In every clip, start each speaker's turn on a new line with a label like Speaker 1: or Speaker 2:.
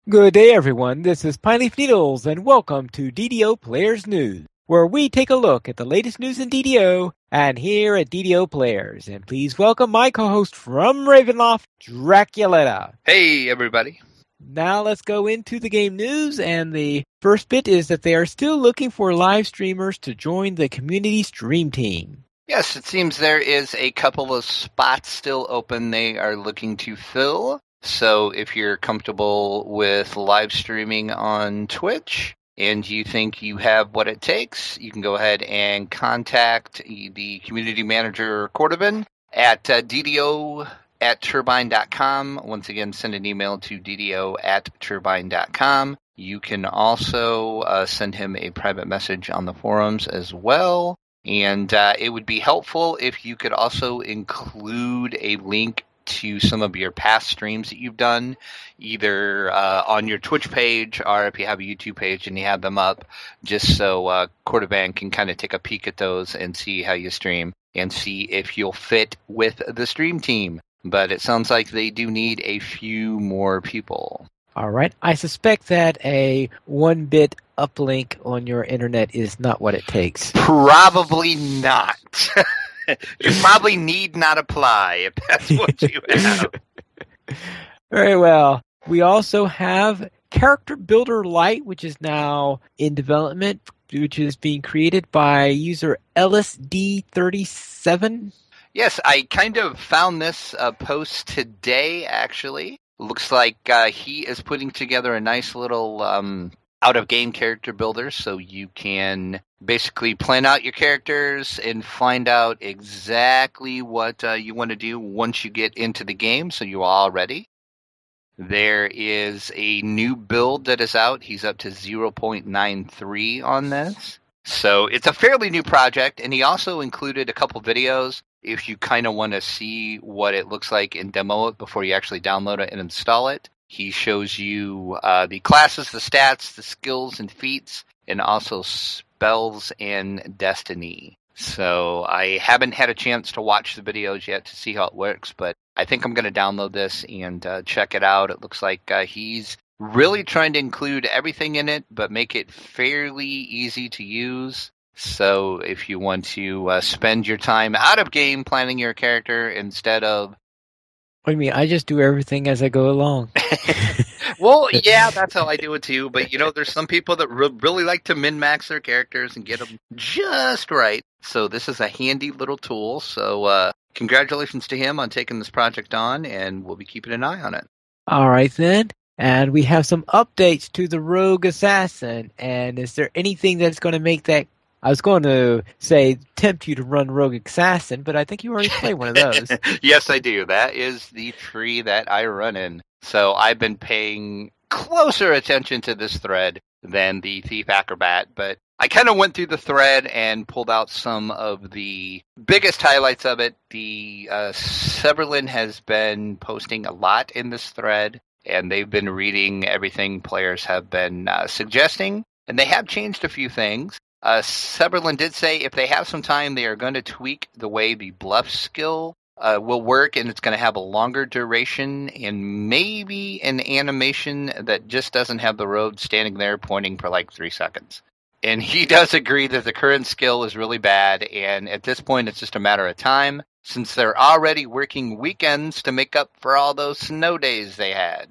Speaker 1: Good day, everyone. This is Pineleaf Needles, and welcome to DDO Players News, where we take a look at the latest news in DDO and here at DDO Players. And please welcome my co-host from Ravenloft, Draculetta.
Speaker 2: Hey, everybody.
Speaker 1: Now let's go into the game news, and the first bit is that they are still looking for live streamers to join the community stream team.
Speaker 2: Yes, it seems there is a couple of spots still open they are looking to fill. So if you're comfortable with live streaming on Twitch and you think you have what it takes, you can go ahead and contact the community manager, Cordovan, at DDO@turbine.com. Once again, send an email to DDO@turbine.com. You can also send him a private message on the forums as well. And it would be helpful if you could also include a link to some of your past streams that you've done, either on your Twitch page or if you have a YouTube page and you have them up, just so Cordovan can kind of take a peek at those and see how you stream and see if you'll fit with the stream team. But it sounds like they do need a few more people.
Speaker 1: All right. I suspect that a 1-bit uplink on your internet is not what it takes.
Speaker 2: Probably not. You probably need not apply if that's what you have.
Speaker 1: Very well. We also have Character Builder Lite, which is now in development, which is being created by user LSD37.
Speaker 2: Yes, I kind of found this post today, actually. Looks like he is putting together a nice little out-of-game character builder, so you can basically plan out your characters and find out exactly what you want to do once you get into the game, so you're all ready. There is a new build that is out. He's up to 0.93 on this. So it's a fairly new project, and he also included a couple videos if you kind of want to see what it looks like and demo it before you actually download it and install it. He shows you the classes, the stats, the skills and feats, and also spells and destiny. So I haven't had a chance to watch the videos yet to see how it works, but I think I'm going to download this and check it out. It looks like he's really trying to include everything in it, but make it fairly easy to use. So if you want to spend your time out of game planning your character instead of...
Speaker 1: What do you mean? I just do everything as I go along.
Speaker 2: Well, yeah, that's how I do it too. But, there's some people that really like to min-max their characters and get them just right. So this is a handy little tool. So congratulations to him on taking this project on, and we'll be keeping an eye on it.
Speaker 1: All right, then. And we have some updates to the Rogue Assassin. And is there anything that's going to make that... I was going to say tempt you to run Rogue Assassin, but I think you already played one of those.
Speaker 2: Yes, I do. That is the tree that I run in. So I've been paying closer attention to this thread than the Thief Acrobat, but I kind of went through the thread and pulled out some of the biggest highlights of it. The Severlin has been posting a lot in this thread, and they've been reading everything players have been suggesting, and they have changed a few things. Severlin did say if they have some time, they are going to tweak the way the bluff skill will work, and it's going to have a longer duration and maybe an animation that just doesn't have the road standing there pointing for like 3 seconds. And he does agree that the current skill is really bad, and at this point it's just a matter of time, since they're already working weekends to make up for all those snow days they had.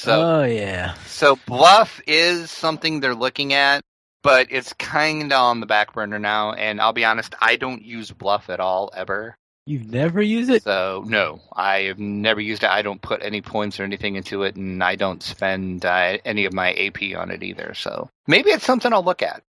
Speaker 1: Oh, yeah.
Speaker 2: So bluff is something they're looking at, but it's kind of on the back burner now, and I'll be honest, I don't use bluff at all, ever.
Speaker 1: You've never used it?
Speaker 2: So, no, I have never used it. I don't put any points or anything into it, and I don't spend any of my AP on it either, so maybe it's something I'll look at.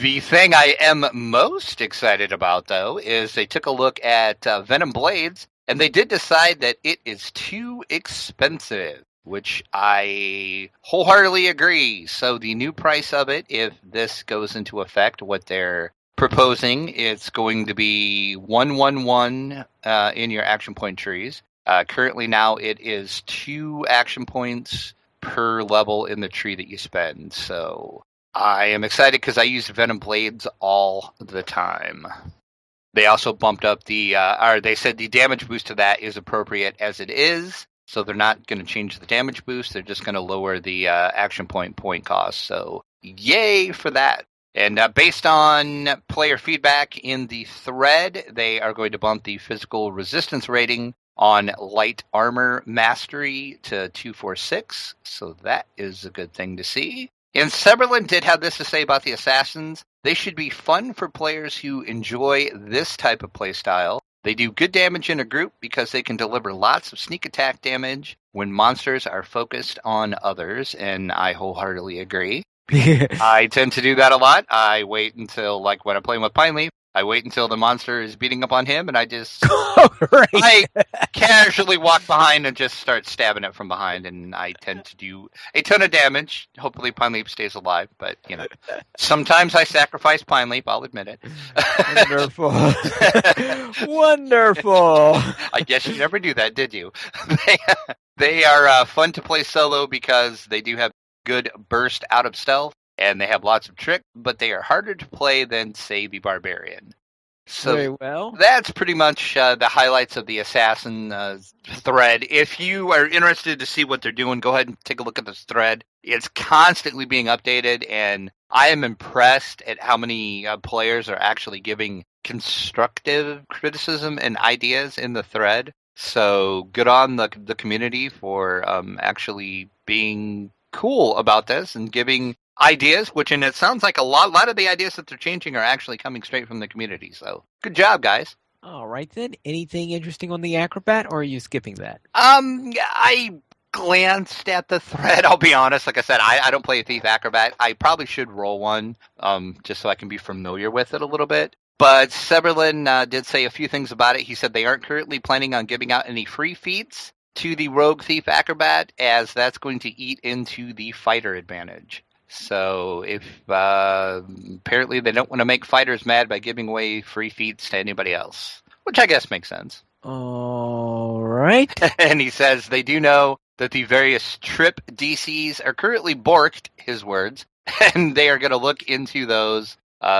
Speaker 2: The thing I am most excited about, though, is they took a look at Venom Blades, and they did decide that it is too expensive, which I wholeheartedly agree. So the new price of it, if this goes into effect, what they're proposing, it's going to be 111 in your action point trees. Currently now it is 2 action points per level in the tree that you spend. So I am excited because I use Venom Blades all the time. They also bumped up they said the damage boost to that is appropriate as it is. So they're not going to change the damage boost. They're just going to lower the action point cost. So yay for that. And based on player feedback in the thread, they are going to bump the physical resistance rating on light armor mastery to 246. So that is a good thing to see. And Severlin did have this to say about the assassins. They should be fun for players who enjoy this type of playstyle. They do good damage in a group because they can deliver lots of sneak attack damage when monsters are focused on others, and I wholeheartedly agree. I tend to do that a lot. I wait until, like when I'm playing with Pineleaf, I wait until the monster is beating up on him, and I just I casually walk behind and just start stabbing it from behind, and I tend to do a ton of damage. Hopefully Pineleaf stays alive, but, sometimes I sacrifice Pineleaf, I'll admit it.
Speaker 1: Wonderful. Wonderful.
Speaker 2: I guess you never do that, did you? They are fun to play solo because they do have good burst out of stealth, and they have lots of trick, but they are harder to play than, say, the Barbarian. So
Speaker 1: very well.
Speaker 2: That's pretty much the highlights of the Assassin thread. If you are interested to see what they're doing, go ahead and take a look at this thread. It's constantly being updated, and I am impressed at how many players are actually giving constructive criticism and ideas in the thread. So good on the community for actually being cool about this and giving ideas, and it sounds like a lot of the ideas that they're changing are actually coming straight from the community. So good job, guys.
Speaker 1: All right then. Anything interesting on the Acrobat, or are you skipping that?
Speaker 2: I glanced at the thread. I'll be honest. Like I said, I don't play a Thief Acrobat. I probably should roll one, just so I can be familiar with it a little bit. But Severlin did say a few things about it. He said they aren't currently planning on giving out any free feats to the Rogue Thief Acrobat, as that's going to eat into the fighter advantage. So if apparently they don't want to make fighters mad by giving away free feats to anybody else, which I guess makes sense.
Speaker 1: All right.
Speaker 2: And he says they do know that the various trip DCs are currently borked, his words, and they are going to look into those.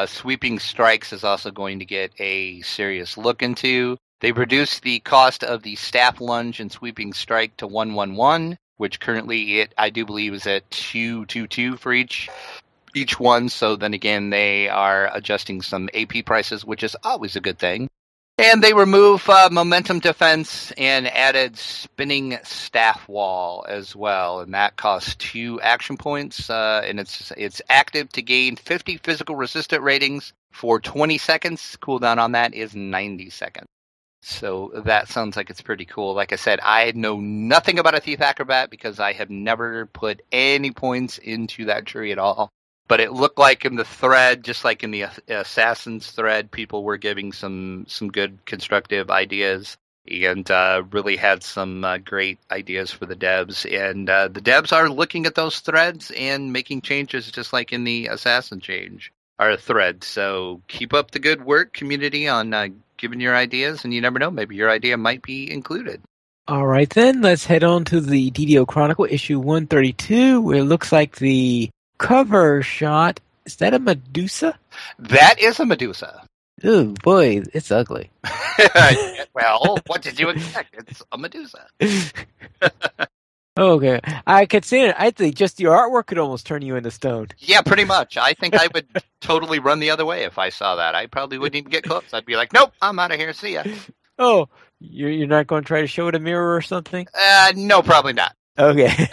Speaker 2: Sweeping strikes is also going to get a serious look into. They reduced the cost of the staff lunge and sweeping strike to 111. Which currently I do believe is at 222 for each one. So then again, they are adjusting some AP prices, which is always a good thing. And they remove momentum defense and added spinning staff wall as well, and that costs 2 action points. And it's active to gain 50 physical resistant ratings for 20 seconds. Cooldown on that is 90 seconds. So that sounds like it's pretty cool. Like I said, I know nothing about a Thief Acrobat because I have never put any points into that tree at all. But it looked like in the thread, just like in the Assassins thread, people were giving some good constructive ideas and really had some great ideas for the devs. And the devs are looking at those threads and making changes just like in the Assassin thread. So keep up the good work, community, on giving your ideas, and you never know, maybe your idea might be included.
Speaker 1: All right, then. Let's head on to the DDO Chronicle, issue 132, where it looks like the cover shot. Is that a Medusa?
Speaker 2: That is a Medusa.
Speaker 1: Ooh, boy, it's ugly.
Speaker 2: Well, what did you expect? It's a Medusa.
Speaker 1: Okay. I could see it. I think just your artwork could almost turn you into stone.
Speaker 2: Yeah, pretty much. I think I would totally run the other way if I saw that. I probably wouldn't even get close. I'd be like, nope, I'm out of here. See ya.
Speaker 1: Oh, you're not going to try to show it a mirror or something?
Speaker 2: No, probably not.
Speaker 1: Okay.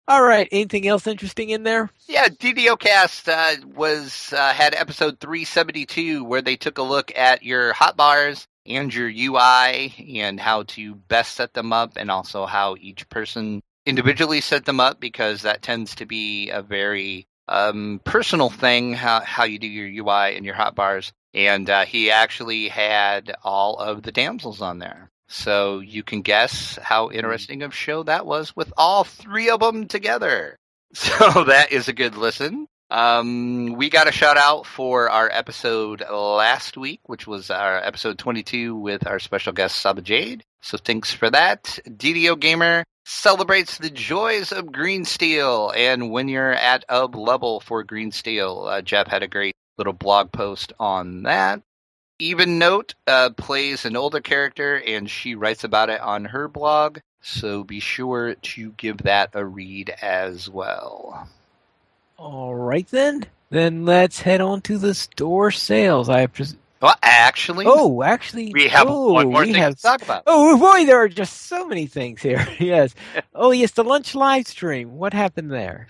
Speaker 1: All right. Anything else interesting in there?
Speaker 2: Yeah, DDO Cast had episode 372 where they took a look at your hotbars and your UI and how to best set them up, and also how each person individually set them up, because that tends to be a very personal thing, how you do your UI and your hotbars. And he actually had all of the damsels on there. So you can guess how interesting of a show that was with all 3 of them together. So that is a good listen. We got a shout out for our episode last week, which was our episode 22 with our special guest Saba Jade. So thanks for that. DDO Gamer celebrates the joys of green steel, and when you're at a level for green steel, Jeff had a great little blog post on that. Even Note plays an older character, and she writes about it on her blog. So be sure to give that a read as well.
Speaker 1: All right, then. Then let's head on to the store sales.
Speaker 2: Well, actually, we have one more thing to talk about.
Speaker 1: Oh, boy, there are just so many things here. Yes. Oh, yes, the lunch live stream. What happened there?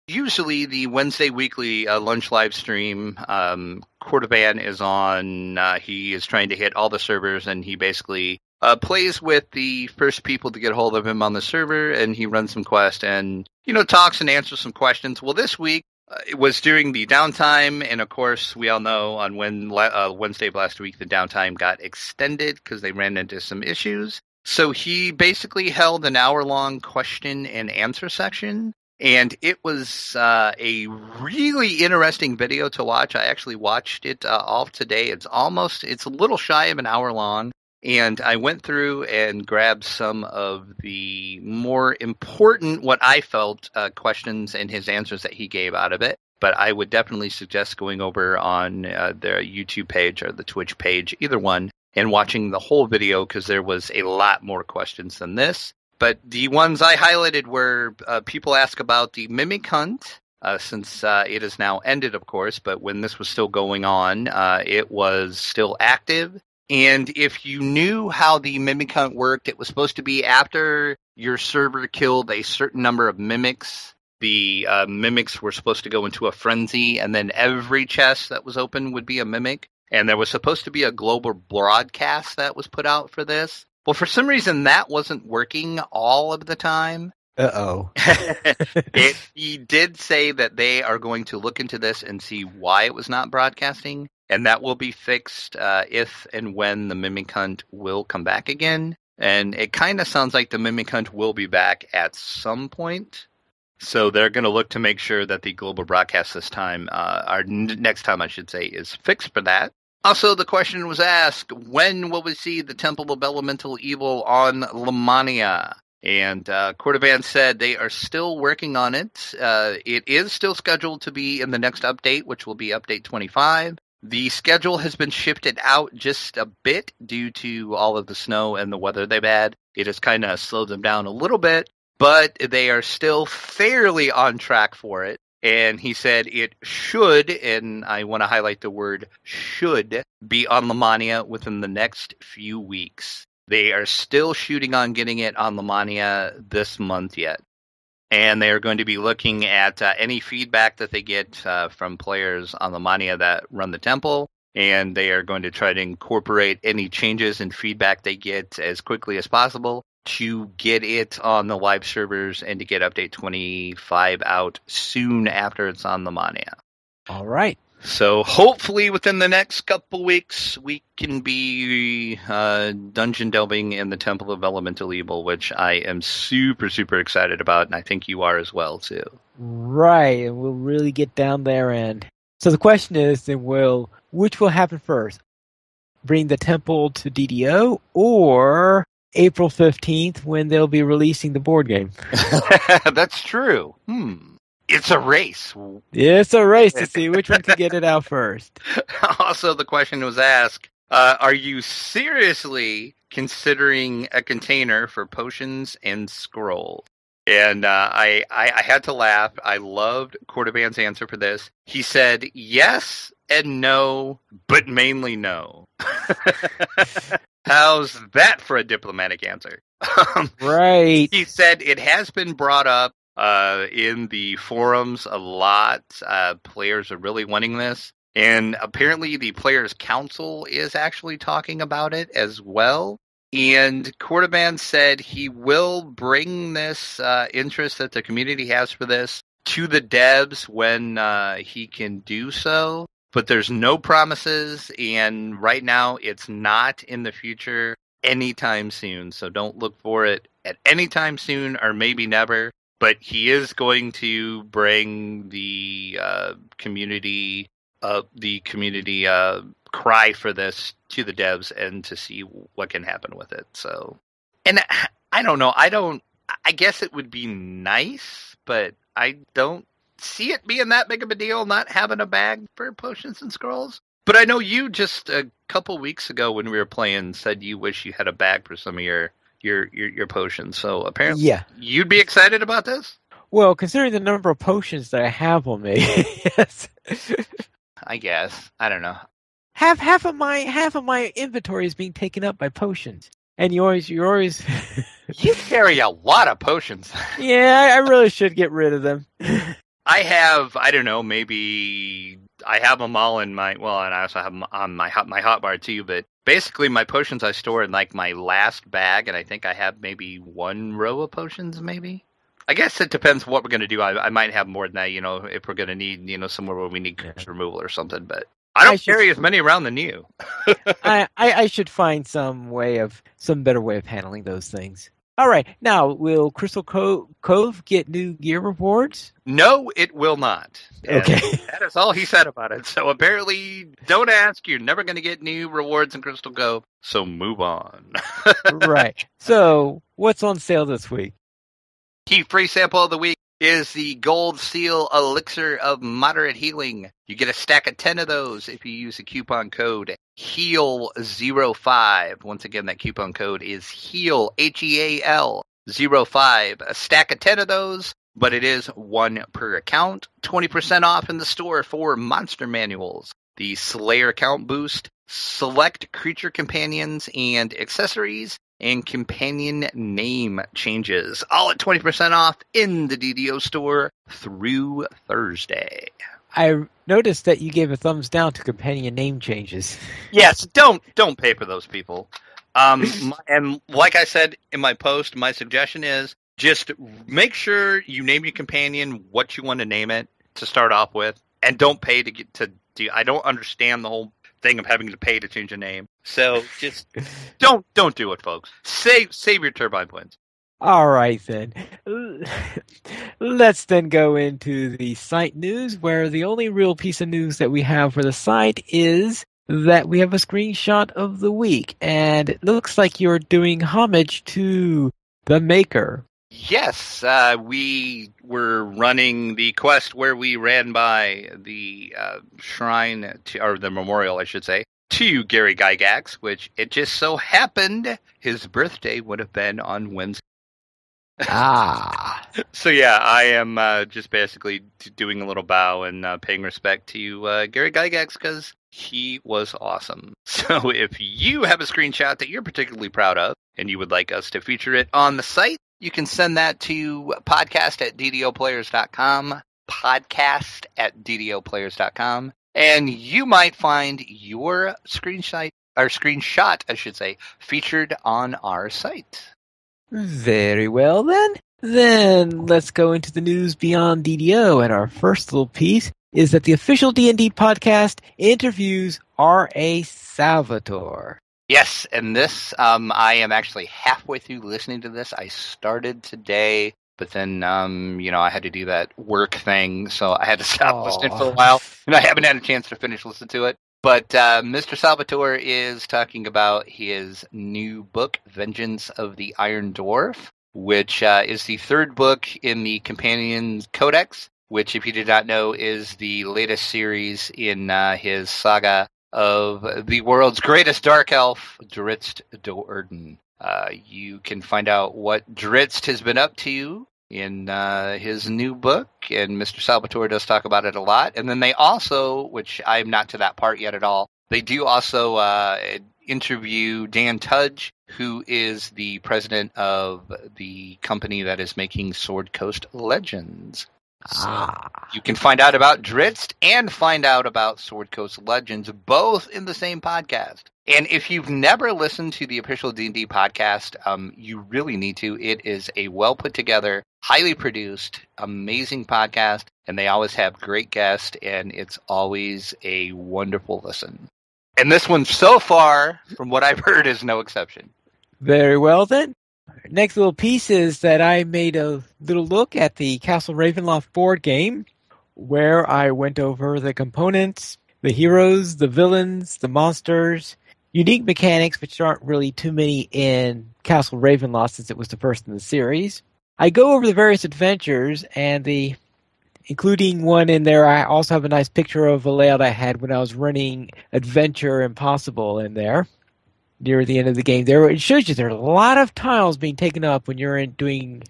Speaker 2: Usually, the Wednesday weekly lunch live stream, Cordovan is on. He is trying to hit all the servers, and he basically plays with the first people to get a hold of him on the server, and he runs some quests and, talks and answers some questions. Well, this week, it was during the downtime, and of course, we all know on Wednesday of last week, the downtime got extended because they ran into some issues. So he basically held an hour-long question and answer section. And it was a really interesting video to watch. I actually watched it all today. It's a little shy of an hour long. And I went through and grabbed some of the more important, what I felt, questions and his answers that he gave out of it. But I would definitely suggest going over on their YouTube page or the Twitch page, either one, and watching the whole video because there was a lot more questions than this. But the ones I highlighted were people ask about the Mimic Hunt, since it has now ended, of course, but when this was still going on, it was still active. And if you knew how the Mimic Hunt worked, it was supposed to be after your server killed a certain number of mimics. The mimics were supposed to go into a frenzy, and then every chest that was open would be a mimic. And there was supposed to be a global broadcast that was put out for this. Well, for some reason, that wasn't working all of the time.
Speaker 1: Uh-oh.
Speaker 2: He did say that they are going to look into this and see why it was not broadcasting, and that will be fixed if and when the Mimic Hunt will come back again. And it kind of sounds like the Mimic Hunt will be back at some point. So they're going to look to make sure that the global broadcast this time, next time I should say, is fixed for that. Also, the question was asked, when will we see the Temple of Elemental Evil on Lamania? And Cordovan said they are still working on it. It is still scheduled to be in the next update, which will be update 25. The schedule has been shifted out just a bit due to all of the snow and the weather they've had. It has kind of slowed them down a little bit, but they are still fairly on track for it. And he said it should, and I want to highlight the word should, be on Lamania within the next few weeks. They are still shooting on getting it on Lamania this month yet. And they are going to be looking at any feedback that they get from players on Lamania that run the temple. And they are going to try to incorporate any changes and feedback they get as quickly as possible to get it on the live servers and to get update 25 out soon after it's on the Mania.
Speaker 1: All right.
Speaker 2: So hopefully within the next couple weeks, we can be dungeon delving in the Temple of Elemental Evil, which I am super, super excited about, and I think you are as well, too.
Speaker 1: Right, and we'll really get down there. And so the question is, then, which will happen first? Bring the temple to DDO, or April 15th when they'll be releasing the board game?
Speaker 2: That's true. It's a race.
Speaker 1: It's a race to see which one can get it out first.
Speaker 2: Also, the question was asked, are you seriously considering a container for potions and scrolls? And I had to laugh. I loved Cordovan's answer for this. He said yes and no, but mainly no. How's that for a diplomatic answer?
Speaker 1: Right.
Speaker 2: He said it has been brought up in the forums a lot. Players are really wanting this. And apparently the Players' Council is actually talking about it as well. And Cordovan said he will bring this interest that the community has for this to the devs when he can do so. But there's no promises, and right now it's not in the future anytime soon. So don't look for it at any time soon, or maybe never. But he is going to bring the community cry for this to the devs and to see what can happen with it. So, and I don't know. I guess it would be nice, but I don't see it being that big of a deal not having a bag for potions and scrolls. But I know you just a couple weeks ago when we were playing said you wish you had a bag for some of your your potions. So apparently,
Speaker 1: Yeah.
Speaker 2: you'd be excited about this.
Speaker 1: Well, considering the number of potions that I have on me, yes.
Speaker 2: I guess. I don't know.
Speaker 1: Half of my inventory is being taken up by potions, and you always.
Speaker 2: You carry a lot of potions.
Speaker 1: Yeah, I really should get rid of them.
Speaker 2: I have, I don't know, maybe I have them all in my, well, and I also have them on my hotbar too, but basically my potions I store in like my last bag, and I think I have maybe one row of potions, maybe. I guess it depends what we're going to do. I might have more than that, if we're going to need, somewhere where we need curse removal or something, but I don't carry as many around than you.
Speaker 1: I should find some better way of handling those things. All right, now, will Crystal Cove get new gear rewards?
Speaker 2: No, it will not.
Speaker 1: Okay.
Speaker 2: That is all he said about it. So apparently, don't ask. You're never going to get new rewards in Crystal Cove. So move on.
Speaker 1: Right. So what's on sale this week?
Speaker 2: Key free sample of the week is the Gold Seal Elixir of Moderate Healing. You get a stack of 10 of those if you use the coupon code HEAL05. Once again, that coupon code is HEAL, HEAL 05. A stack of 10 of those, but it is one per account. 20% off in the store for monster manuals, the Slayer count boost, select creature companions and accessories, and companion name changes. All at 20% off in the DDO store through Thursday.
Speaker 1: I noticed that you gave a thumbs down to companion name changes.
Speaker 2: Yes, don't pay for those people. And like I said in my post, my suggestion is just make sure you name your companion what you want to name it to start off with, and don't pay to get to do. I don't understand the whole thing of having to pay to change a name. So just don't do it, folks. Save your turbine points.
Speaker 1: All right, then. Let's then go into the site news, where the only real piece of news that we have for the site is that we have a screenshot of the week, and it looks like you're doing homage to the maker.
Speaker 2: Yes, we were running the quest where we ran by the shrine, or the memorial, I should say, to Gary Gygax, which it just so happened his birthday would have been on Wednesday.
Speaker 1: Ah.
Speaker 2: So yeah, I am just basically doing a little bow and paying respect to Gary Gygax because he was awesome. So if you have a screenshot that you're particularly proud of and you would like us to feature it on the site, you can send that to podcast@ddoplayers.com, podcast@ddoplayers.com, and you might find your screenshot, I should say, featured on our site.
Speaker 1: Very well, then. Then let's go into the news beyond DDO, and our first little piece is that the official D&D podcast interviews R.A. Salvatore.
Speaker 2: Yes, and this, I am actually halfway through listening to this. I started today, but then, I had to do that work thing, so I had to stop listening for a while, and I haven't had a chance to finish listening to it. But Mr. Salvatore is talking about his new book, Vengeance of the Iron Dwarf, which is the third book in the Companion Codex, which, if you did not know, is the latest series in his saga of the world's greatest dark elf, Drizzt Do'Urden. You can find out what Drizzt has been up to in his new book, and Mr. Salvatore does talk about it a lot. And then they also, which I'm not to that part yet at all, they do also interview Dan Tudge, who is the president of the company that is making Sword Coast Legends. So you can find out about Drizzt and find out about Sword Coast Legends, both in the same podcast. And if you've never listened to the official D&D podcast, you really need to. It is a well put together, highly produced, amazing podcast, and they always have great guests, and it's always a wonderful listen. And this one, so far, from what I've heard, is no exception.
Speaker 1: Very well, then. Next little piece is that I made a little look at the Castle Ravenloft board game, where I went over the components, the heroes, the villains, the monsters, unique mechanics, which aren't really too many in Castle Ravenloft since it was the first in the series. I go over the various adventures, and including one in there, I also have a nice picture of a layout I had when I was running Adventure Impossible in there. near the end of the game. It shows you there are a lot of tiles being taken up when you're doing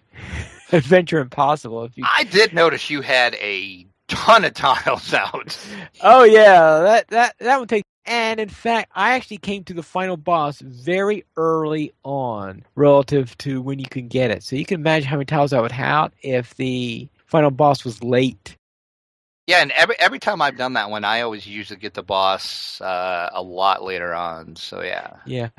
Speaker 1: Adventure Impossible.
Speaker 2: I did notice you had a ton of tiles out.
Speaker 1: Oh yeah, that one takes. And in fact, I actually came to the final boss very early on relative to when you can get it. So you can imagine how many tiles I would have if the final boss was late.
Speaker 2: Yeah, and every time I've done that one, I always usually get the boss a lot later on. So yeah.
Speaker 1: Yeah.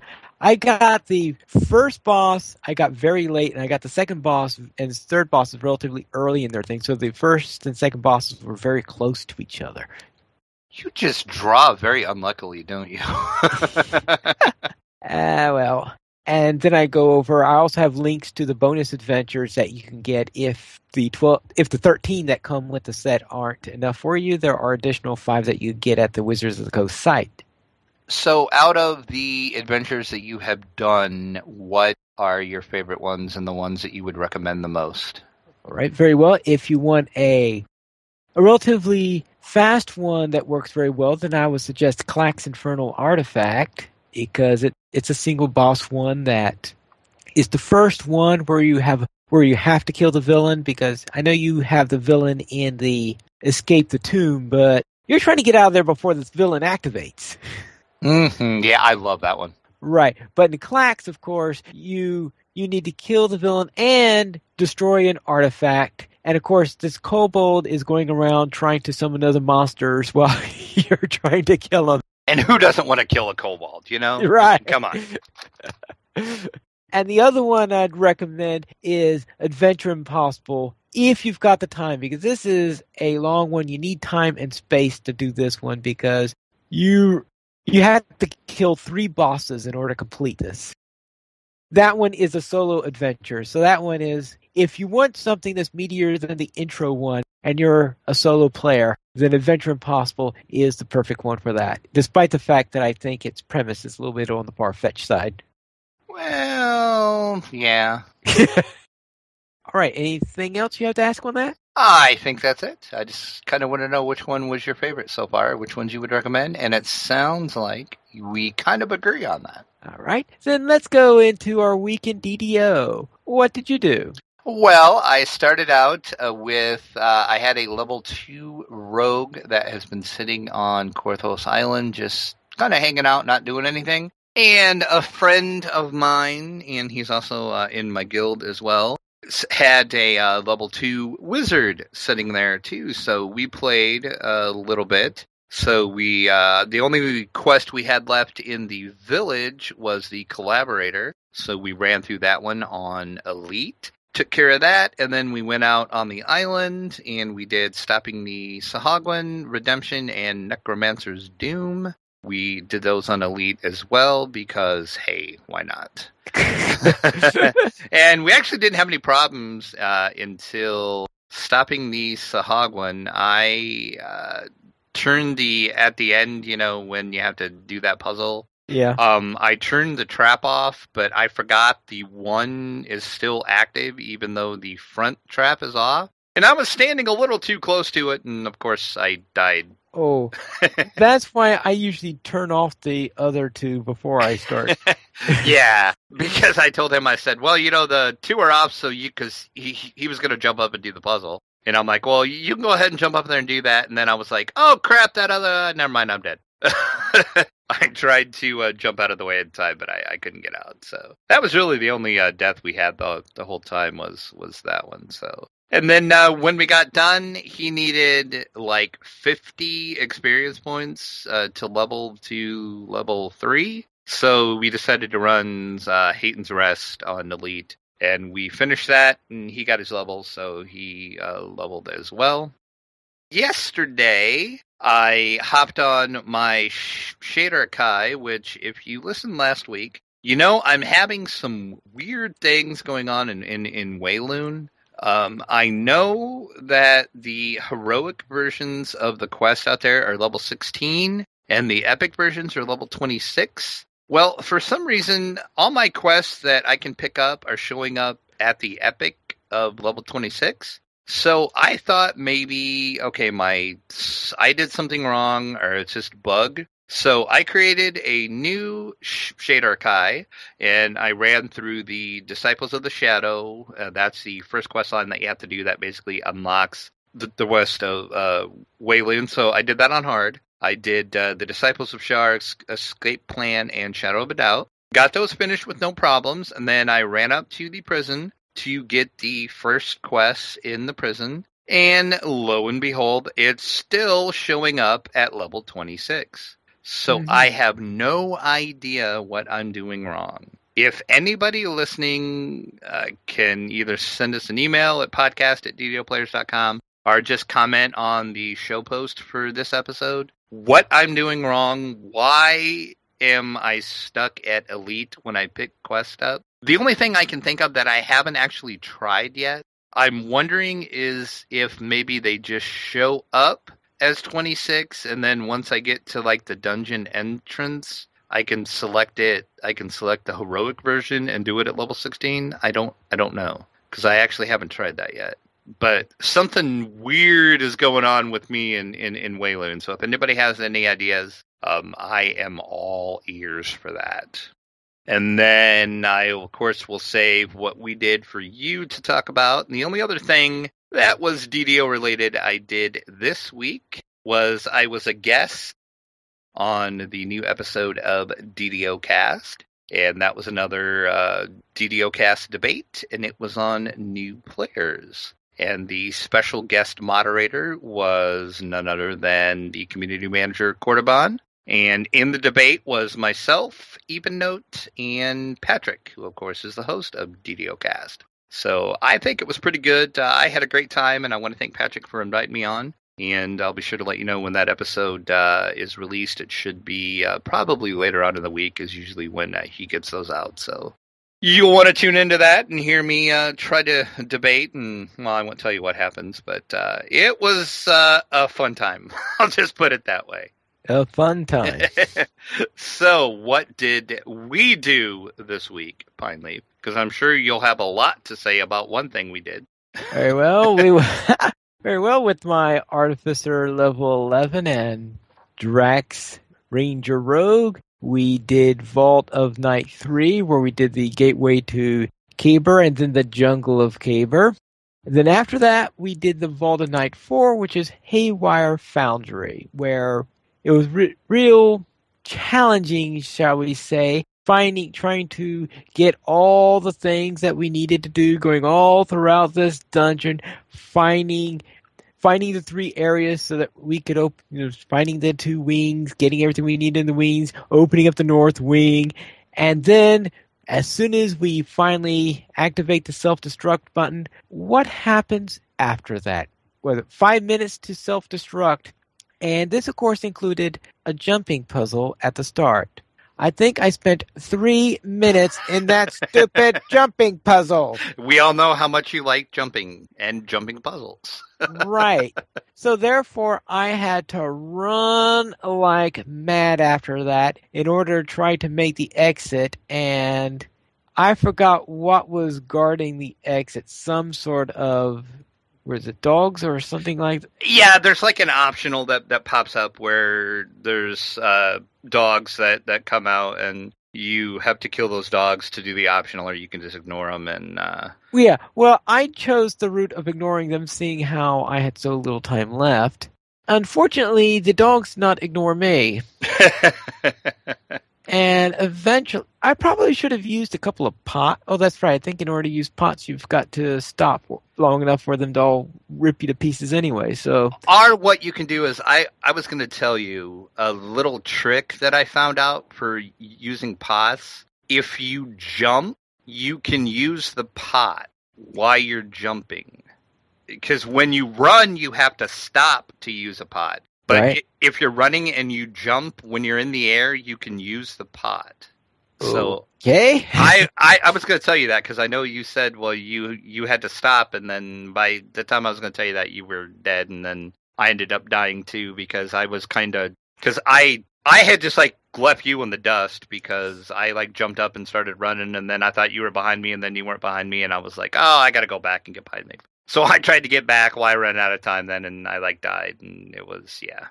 Speaker 1: I got the first boss, I got very late, and I got the second boss and the third boss was relatively early in their thing. So the first and second bosses were very close to each other.
Speaker 2: You just draw very unluckily, don't you?
Speaker 1: Well. And then I also have links to the bonus adventures that you can get if the 13 that come with the set aren't enough for you. There are additional 5 that you get at the Wizards of the Coast site.
Speaker 2: So out of the adventures that you have done, what are your favorite ones and the ones that you would recommend the most?
Speaker 1: All right, very well. If you want a relatively fast one that works very well, then I would suggest Clack's Infernal Artifact, because it's a single boss one that is the first one where you have to kill the villain, because I know you have the villain in the Escape the Tomb, but you're trying to get out of there before this villain activates.
Speaker 2: Mm-hmm. Yeah, I love that one.
Speaker 1: Right, but in Clack's, of course, you need to kill the villain and destroy an artifact. And of course, this kobold is going around trying to summon other monsters while you're trying to kill them.
Speaker 2: And who doesn't want to kill a kobold, you know?
Speaker 1: Right.
Speaker 2: Come on.
Speaker 1: And the other one I'd recommend is Adventure Impossible, if you've got the time, because this is a long one. You need time and space to do this one, because you have to kill 3 bosses in order to complete this. That one is a solo adventure. So that one is, if you want something that's meatier than the intro one and you're a solo player, then Adventure Impossible is the perfect one for that, despite the fact that I think its premise is a little bit on the far-fetched side.
Speaker 2: Well, yeah.
Speaker 1: All right, anything else you have to ask on that?
Speaker 2: I think that's it. I just kind of want to know which one was your favorite so far, which ones you would recommend, and it sounds like we kind of agree on that.
Speaker 1: All right, then let's go into our week in DDO. What did you do?
Speaker 2: Well, I started out with, I had a level 2 rogue that has been sitting on Korthos Island, just kind of hanging out, not doing anything. And a friend of mine, and he's also in my guild as well, had a level 2 wizard sitting there too. So we played a little bit. So we, the only quest we had left in the village was the collaborator. So we ran through that one on Elite. Took care of that, and then we went out on the island, and we did Stopping the Sahagwan, Redemption, and Necromancer's Doom. We did those on Elite as well, because, hey, why not? And we actually didn't have any problems until Stopping the Sahagwan. I turned at the end, you know, when you have to do that puzzle.
Speaker 1: Yeah.
Speaker 2: I turned the trap off, but I forgot the one is still active, even though the front trap is off. And I was standing a little too close to it, and of course I died.
Speaker 1: Oh, that's why I usually turn off the other 2 before I start.
Speaker 2: Yeah, because I told him, I said, well, you know, the 2 are off, so because he was going to jump up and do the puzzle. And I'm like, well, you can go ahead and jump up there and do that. And then I was like, oh, crap, never mind, I'm dead. I tried to jump out of the way in time, but I couldn't get out. So that was really the only death we had the whole time was that one. So, and then when we got done, he needed like 50 experience points to level to level 3. So we decided to run Hayton's Rest on Elite, and we finished that, and he got his level, so he leveled as well. Yesterday, I hopped on my Shader Kai, which, if you listened last week, you know I'm having some weird things going on in Wayloon. I know that the heroic versions of the quest out there are level 16, and the epic versions are level 26. Well, for some reason, all my quests that I can pick up are showing up at the epic of level 26. So I thought maybe, okay, I did something wrong, or it's just a bug. So I created a new Shadar Kai, and I ran through the Disciples of the Shadow. That's the first quest line that you have to do that basically unlocks the west of Wayland. So I did that on hard. I did the Disciples of Shar, Escape Plan, and Shadow of a Doubt. Got those finished with no problems, and then I ran up to the prison to get the first quest in the prison. And lo and behold, it's still showing up at level 26. So I have no idea what I'm doing wrong. If anybody listening can either send us an email at podcast@ddoplayers.com or just comment on the show post for this episode, what I'm doing wrong, why am I stuck at Elite when I pick Quest up? The only thing I can think of that I haven't actually tried yet, I'm wondering is if maybe they just show up as 26, and then once I get to like the dungeon entrance, I can select it. I can select the heroic version and do it at level 16. I don't know because I actually haven't tried that yet. But something weird is going on with me in Wayland. So if anybody has any ideas, I am all ears for that. And then I, of course, will save what we did for you to talk about. And the only other thing that was DDO related I did this week was I was a guest on the new episode of DDO Cast. And that was another DDO Cast debate, and it was on new players. And the special guest moderator was none other than the community manager, Cordoban. And in the debate was myself, Evennote, and Patrick, who, of course, is the host of DDO Cast. So I think it was pretty good. I had a great time, and I want to thank Patrick for inviting me on. And I'll be sure to let you know when that episode is released. It should be probably later on in the week is usually when he gets those out. So you'll want to tune into that and hear me try to debate. And, well, I won't tell you what happens, but it was a fun time. I'll just put it that way.
Speaker 1: A fun time.
Speaker 2: So what did we do this week, Pine Leaf? Because I'm sure you'll have a lot to say about one thing we did.
Speaker 1: Very well. Very well with my Artificer level 11 and Drax Ranger Rogue. We did Vault of Night 3, where we did the Gateway to Kaber and then the Jungle of Kaber. And then after that, we did the Vault of Night 4, which is Haywire Foundry, where it was real challenging, shall we say, trying to get all the things that we needed to do, going all throughout this dungeon, finding the 3 areas so that we could finding the 2 wings, getting everything we need in the wings, opening up the north wing, and then as soon as we finally activate the self-destruct button, what happens after that? 5 minutes to self-destruct. And this, of course, included a jumping puzzle at the start. I think I spent 3 minutes in that stupid jumping puzzle.
Speaker 2: We all know how much you like jumping and jumping puzzles.
Speaker 1: Right. So therefore, I had to run like mad after that in order to try to make the exit. And I forgot what was guarding the exit. Some sort of... Was it dogs or something like that?
Speaker 2: Yeah, there's like an optional that pops up where there's dogs that come out and you have to kill those dogs to do the optional, or you can just ignore them. And
Speaker 1: yeah, well, I chose the route of ignoring them, seeing how I had so little time left. Unfortunately, the dogs did not ignore me. And eventually, I probably should have used a couple of pots. Oh, that's right. I think in order to use pots, you've got to stop long enough for them to all rip you to pieces anyway. So,
Speaker 2: or what you can do is, I was going to tell you a little trick that I found out for using pots. If you jump, you can use the pot while you're jumping. Because when you run, you have to stop to use a pot. But
Speaker 1: right.
Speaker 2: If you're running and you jump when you're in the air, you can use the pot. So
Speaker 1: okay.
Speaker 2: I was going to tell you that because I know you said, well, you had to stop, and then by the time I was going to tell you that, you were dead, and then I ended up dying too because I was because I had just like left you in the dust because I like jumped up and started running, and then I thought you were behind me, and then you weren't behind me, and I was like, oh, I got to go back and get behind me. So I tried to get back while I ran out of time then, and I like died, and it was, yeah.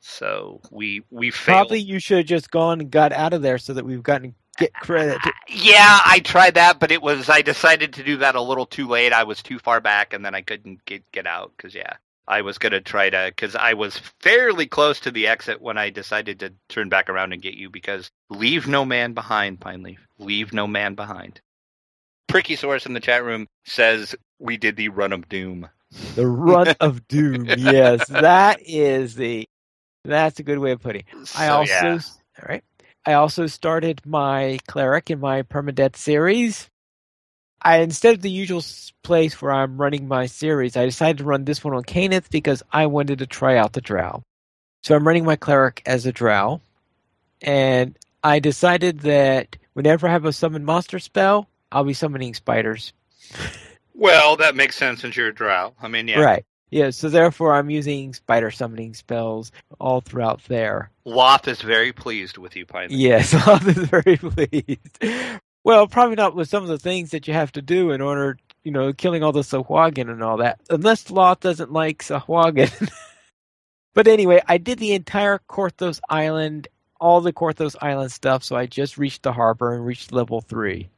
Speaker 2: So we failed.
Speaker 1: Probably you should have just gone and got out of there so that we've gotten get credit.
Speaker 2: Yeah, I tried that, but I decided to do that a little too late. I was too far back, and then I couldn't get out because I was going to try to, because I was fairly close to the exit when I decided to turn back around and get you, because leave no man behind, Pineleaf. Leave no man behind. Pricky Source in the chat room says we did the Run of Doom.
Speaker 1: The Run of Doom, yes. That's a good way of putting it. I also started my Cleric in my Permadeath series. Instead of the usual place where I'm running my series, I decided to run this one on Caneth because I wanted to try out the Drow. So I'm running my Cleric as a Drow, and I decided that whenever I have a summon monster spell, I'll be summoning spiders.
Speaker 2: Well, that makes sense since you're a Drow. I mean, yeah.
Speaker 1: Right. Yeah, so therefore I'm using spider summoning spells all throughout there.
Speaker 2: Loth is very pleased with you, Pineleaf.
Speaker 1: Yes, Loth is very pleased. Well, probably not with some of the things that you have to do in order, killing all the Sahuagin and all that. Unless Loth doesn't like Sahuagin. But anyway, I did the entire Korthos Island, all the Korthos Island stuff, so I just reached the harbor and reached level 3.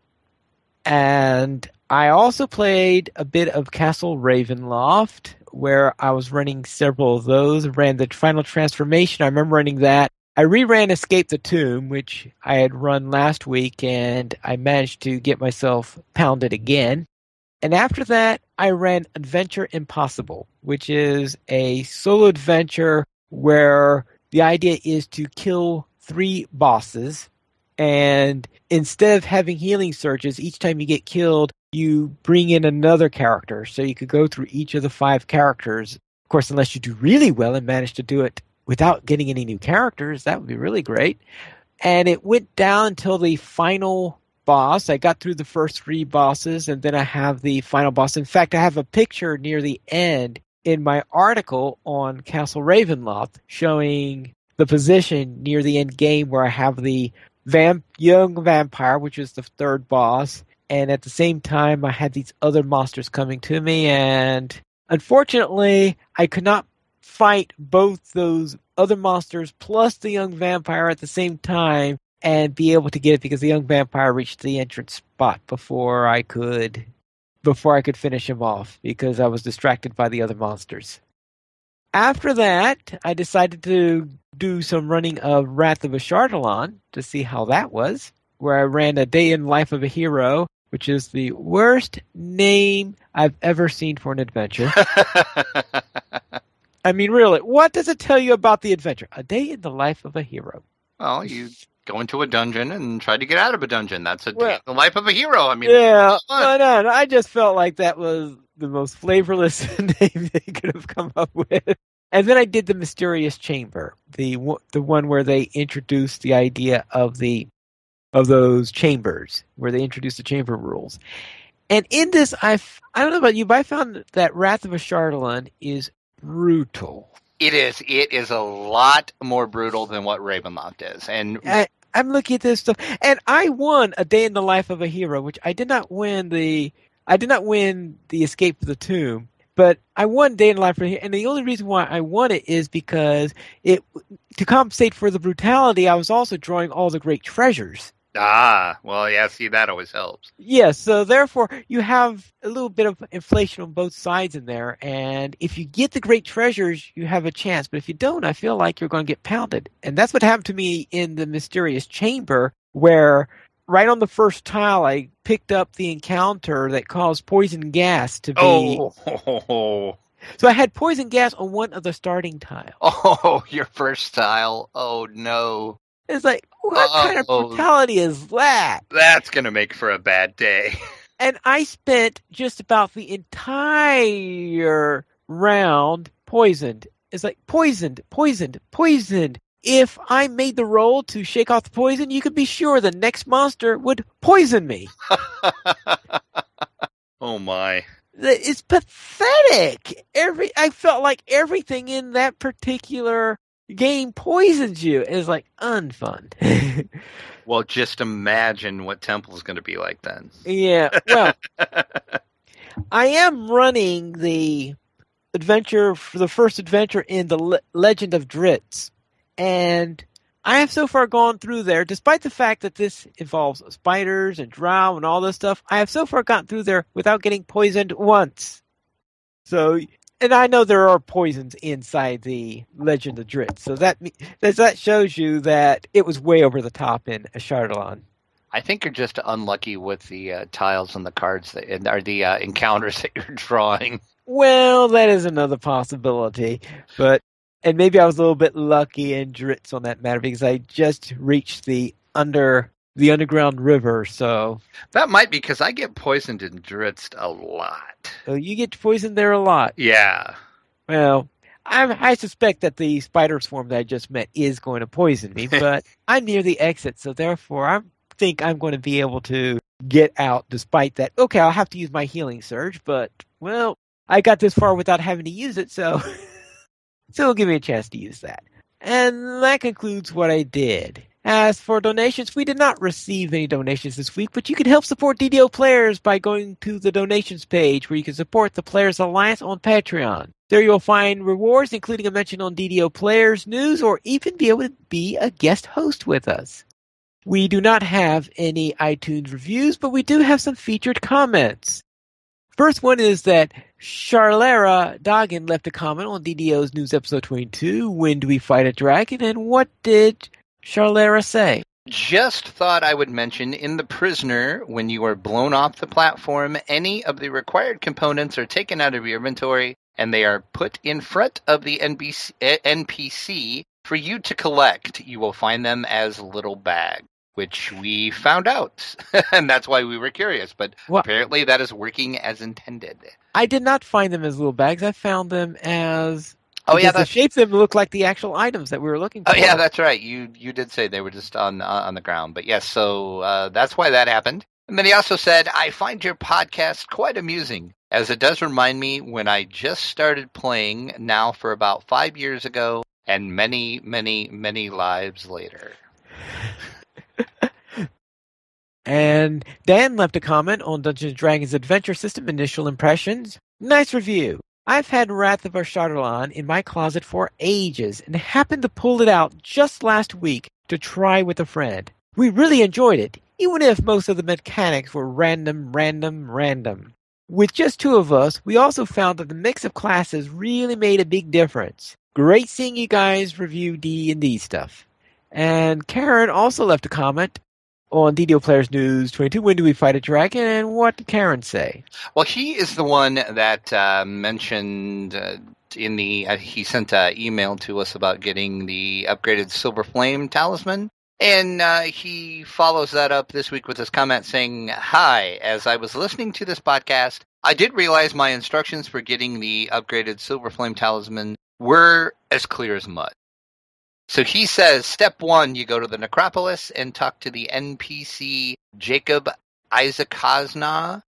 Speaker 1: And I also played a bit of Castle Ravenloft, where I was running several of those. Ran the Final Transformation. I remember running that. I reran Escape the Tomb, which I had run last week, and I managed to get myself pounded again. And after that, I ran Adventure Impossible, which is a solo adventure where the idea is to kill 3 bosses. And instead of having healing surges, each time you get killed, you bring in another character. So you could go through each of the 5 characters. Of course, unless you do really well and manage to do it without getting any new characters, that would be really great. And it went down until the final boss. I got through the first 3 bosses, and then I have the final boss. In fact, I have a picture near the end in my article on Castle Ravenloft showing the position near the end game where I have the young vampire, which is the 3rd boss, and at the same time I had these other monsters coming to me, and unfortunately I could not fight both those other monsters plus the young vampire at the same time and be able to get it because the young vampire reached the entrance spot before I could finish him off because I was distracted by the other monsters. After that, I decided to do some running of Wrath of Ashardalon to see how that was, where I ran A Day in the Life of a Hero, which is the worst name I've ever seen for an adventure. I mean, really, what does it tell you about the adventure? A Day in the Life of a Hero.
Speaker 2: Well, you go into a dungeon and try to get out of a dungeon. That's a day in the life of a hero. I mean,
Speaker 1: yeah, no, I just felt like that was the most flavorless name they could have come up with. And then I did the Mysterious Chamber, the one where they introduced the idea of those chambers, where they introduced the chamber rules. And in this, I don't know about you, but I found that Wrath of Ashardalon is brutal.
Speaker 2: It is. It is a lot more brutal than what Ravenloft is. And
Speaker 1: I'm looking at this stuff, and I won A Day in the Life of a Hero, which I did not win the Escape of the Tomb. But I won Day in the Life of a Hero, and the only reason why I won it is because to compensate for the brutality, I was also drawing all the great treasures.
Speaker 2: Ah, well, yeah, see, that always helps.
Speaker 1: Yeah, so therefore, you have a little bit of inflation on both sides in there, and if you get the great treasures, you have a chance. But if you don't, I feel like you're going to get pounded. And that's what happened to me in the Mysterious Chamber, where right on the first tile, I picked up the encounter that caused poison gas to be...
Speaker 2: Oh.
Speaker 1: So I had poison gas on one of the starting tiles.
Speaker 2: Oh, your first tile. Oh, no.
Speaker 1: It's like, what kind of brutality is that?
Speaker 2: That's going to make for a bad day.
Speaker 1: And I spent just about the entire round poisoned. It's like poisoned. If I made the roll to shake off the poison, you could be sure the next monster would poison me.
Speaker 2: Oh, my.
Speaker 1: It's pathetic. I felt like everything in that particular game poisons you. It's like unfun.
Speaker 2: Well, just imagine what Temple's going to be like then.
Speaker 1: Yeah, well, I am running the first adventure in the Legend of Dritz, And I have so far gone through there, despite the fact that this involves spiders and drow and all this stuff, I have so far gotten through there without getting poisoned once. So, and I know there are poisons inside the Legend of Dritz, so that shows you that it was way over the top in Ashardalon.
Speaker 2: I think you're just unlucky with the tiles and the cards or the encounters that you're drawing.
Speaker 1: Well, that is another possibility, and maybe I was a little bit lucky in Dritz on that matter because I just reached the underground river, so
Speaker 2: That might be because I get poisoned in Dritz a lot.
Speaker 1: so you get poisoned there a lot.
Speaker 2: Yeah.
Speaker 1: Well, I suspect that the spider swarm that I just met is going to poison me, but I'm near the exit, so therefore I think I'm going to be able to get out despite that. Okay, I'll have to use my healing surge, but, well, I got this far without having to use it, so it'll give me a chance to use that. And that concludes what I did. As for donations, we did not receive any donations this week, but you can help support DDO players by going to the donations page where you can support the Players Alliance on Patreon. There you'll find rewards, including a mention on DDO Players News, or even be able to be a guest host with us. We do not have any iTunes reviews, but we do have some featured comments. First one is that Charlera Doggin left a comment on DDO's News Episode 22, When Do We Fight a Dragon? And what did Charlera say?
Speaker 2: Just thought I would mention in The Prisoner, when you are blown off the platform, any of the required components are taken out of your inventory and they are put in front of the NPC for you to collect. You will find them as little bags, which we found out, and that's why we were curious. But apparently that is working as intended.
Speaker 1: I did not find them as little bags. I found them as...
Speaker 2: Oh, yeah,
Speaker 1: the shape of them look like the actual items that we were looking for.
Speaker 2: Oh, yeah, that's right. You did say they were just on the ground. But yes, so that's why that happened. And then he also said, I find your podcast quite amusing, as it does remind me when I just started playing now for about 5 years ago and many, many, many lives later.
Speaker 1: And Dan left a comment on Dungeons & Dragons Adventure System Initial Impressions. Nice review. I've had Wrath of Ashardalon in my closet for ages and happened to pull it out just last week to try with a friend. We really enjoyed it, even if most of the mechanics were random. With just two of us, we also found that the mix of classes really made a big difference. Great seeing you guys review D&D stuff. And Karen also left a comment on DDO Players News 22, When Do We Fight a Dragon? And what did Karen say?
Speaker 2: Well, he is the one that mentioned he sent an email to us about getting the upgraded Silver Flame Talisman. And he follows that up this week with his comment saying, Hi, as I was listening to this podcast, I did realize my instructions for getting the upgraded Silver Flame Talisman were as clear as mud. So he says, step 1, you go to the Necropolis and talk to the NPC Jacob Isaacazna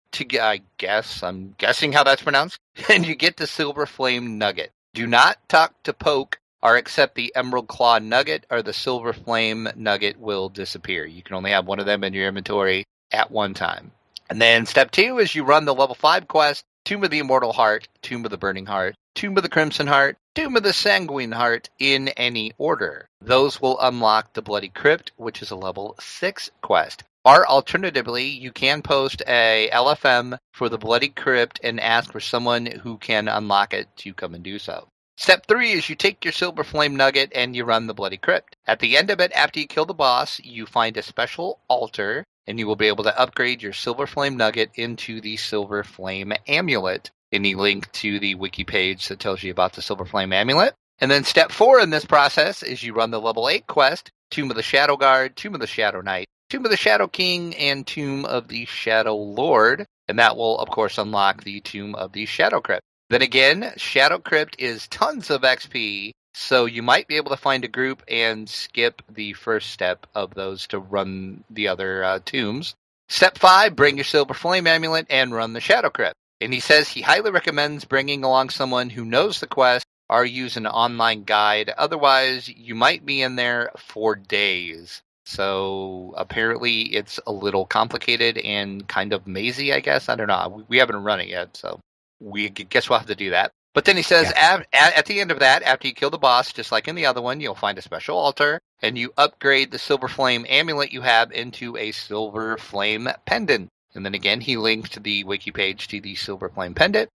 Speaker 2: I'm guessing how that's pronounced, and you get the Silver Flame Nugget. Do not talk to Poke or accept the Emerald Claw Nugget, or the Silver Flame Nugget will disappear. You can only have one of them in your inventory at one time. And then step 2 is you run the level 5 quest, Tomb of the Immortal Heart, Tomb of the Burning Heart, Tomb of the Crimson Heart, Tomb of the Sanguine Heart in any order. Those will unlock the Bloody Crypt, which is a level 6 quest. Or alternatively, you can post a LFM for the Bloody Crypt and ask for someone who can unlock it to come and do so. Step 3 is you take your Silver Flame Nugget and you run the Bloody Crypt. At the end of it, after you kill the boss, you find a special altar and you will be able to upgrade your Silver Flame Nugget into the Silver Flame Amulet. Any link to the wiki page that tells you about the Silver Flame Amulet. And then step 4 in this process is you run the level 8 quest, Tomb of the Shadow Guard, Tomb of the Shadow Knight, Tomb of the Shadow King, and Tomb of the Shadow Lord. And that will, of course, unlock the Tomb of the Shadow Crypt. Then again, Shadow Crypt is tons of XP, so you might be able to find a group and skip the first step of those to run the other tombs. Step 5, bring your Silver Flame Amulet and run the Shadow Crypt. And he says he highly recommends bringing along someone who knows the quest or use an online guide. Otherwise, you might be in there for days. So apparently it's a little complicated and kind of mazy, I guess. I don't know. We haven't run it yet, so we guess we'll have to do that. But then he says
Speaker 1: Yeah.
Speaker 2: at the end of that, after you kill the boss, just like in the other one, you'll find a special altar, and you upgrade the Silver Flame amulet you have into a Silver Flame pendant. And then again, he linked the wiki page to the Silver Flame pendant.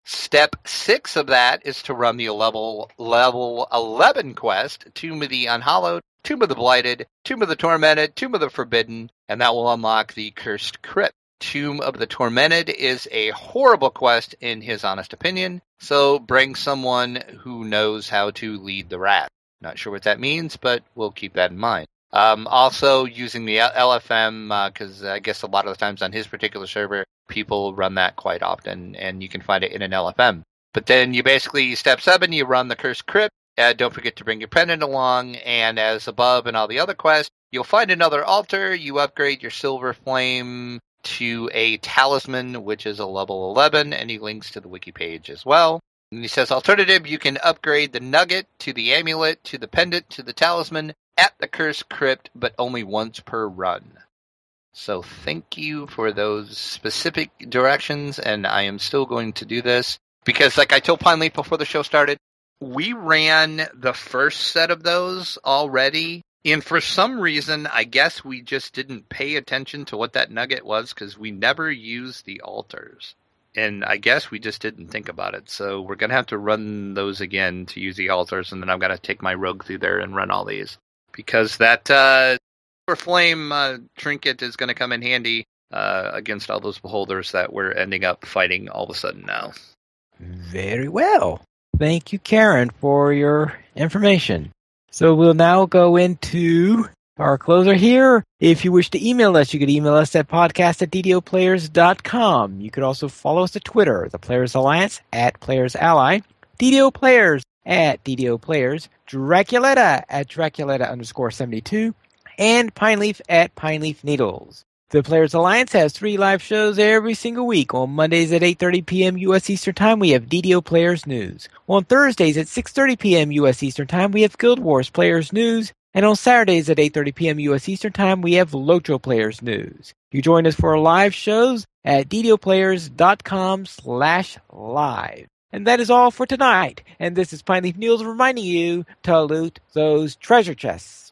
Speaker 2: Step 6 of that is to run the level 11 quest, Tomb of the Unhallowed, Tomb of the Blighted, Tomb of the Tormented, Tomb of the Forbidden, and that will unlock the Cursed Crypt. Tomb of the Tormented is a horrible quest in his honest opinion, so bring someone who knows how to lead the rat. Not sure what that means, but we'll keep that in mind. Also using the LFM, because I guess a lot of the times on his particular server, people run that quite often, and you can find it in an LFM. But then you basically, step 7, you run the Cursed Crypt. Don't forget to bring your pendant along, and as above in all the other quests, you'll find another altar. You upgrade your Silver Flame to a talisman, which is a level 11, and he links to the wiki page as well. And he says, alternative, you can upgrade the nugget to the amulet, to the pendant, to the talisman at the Cursed Crypt, but only once per run. So thank you for those specific directions, and I am still going to do this, because like I told Pine Leaf before the show started, we ran the first set of those already. And for some reason, I guess we just didn't pay attention to what that nugget was because we never used the altars. And I guess we just didn't think about it. So we're going to have to run those again to use the altars. And then I've got to take my rogue through there and run all these. Because that Silver Flame trinket is going to come in handy against all those beholders that we're ending up fighting all of a sudden now.
Speaker 1: Very well. Thank you, Karen, for your information. So we'll now go into our closer here. If you wish to email us, you could email us at podcast@ddoplayers.com. You could also follow us at Twitter, the Players Alliance @PlayersAlly, DDO Players @DDO Players, Draculetta @Draculetta_72, and Pineleaf @Pineleaf Needles. The Players Alliance has 3 live shows every single week. On Mondays at 8:30 p.m. U.S. Eastern Time, we have DDO Players News. On Thursdays at 6:30 p.m. U.S. Eastern Time, we have Guild Wars Players News. And on Saturdays at 8:30 p.m. U.S. Eastern Time, we have Locho Players News. You join us for our live shows at ddoplayers.com/live. And that is all for tonight. And this is Pineleaf News reminding you to loot those treasure chests.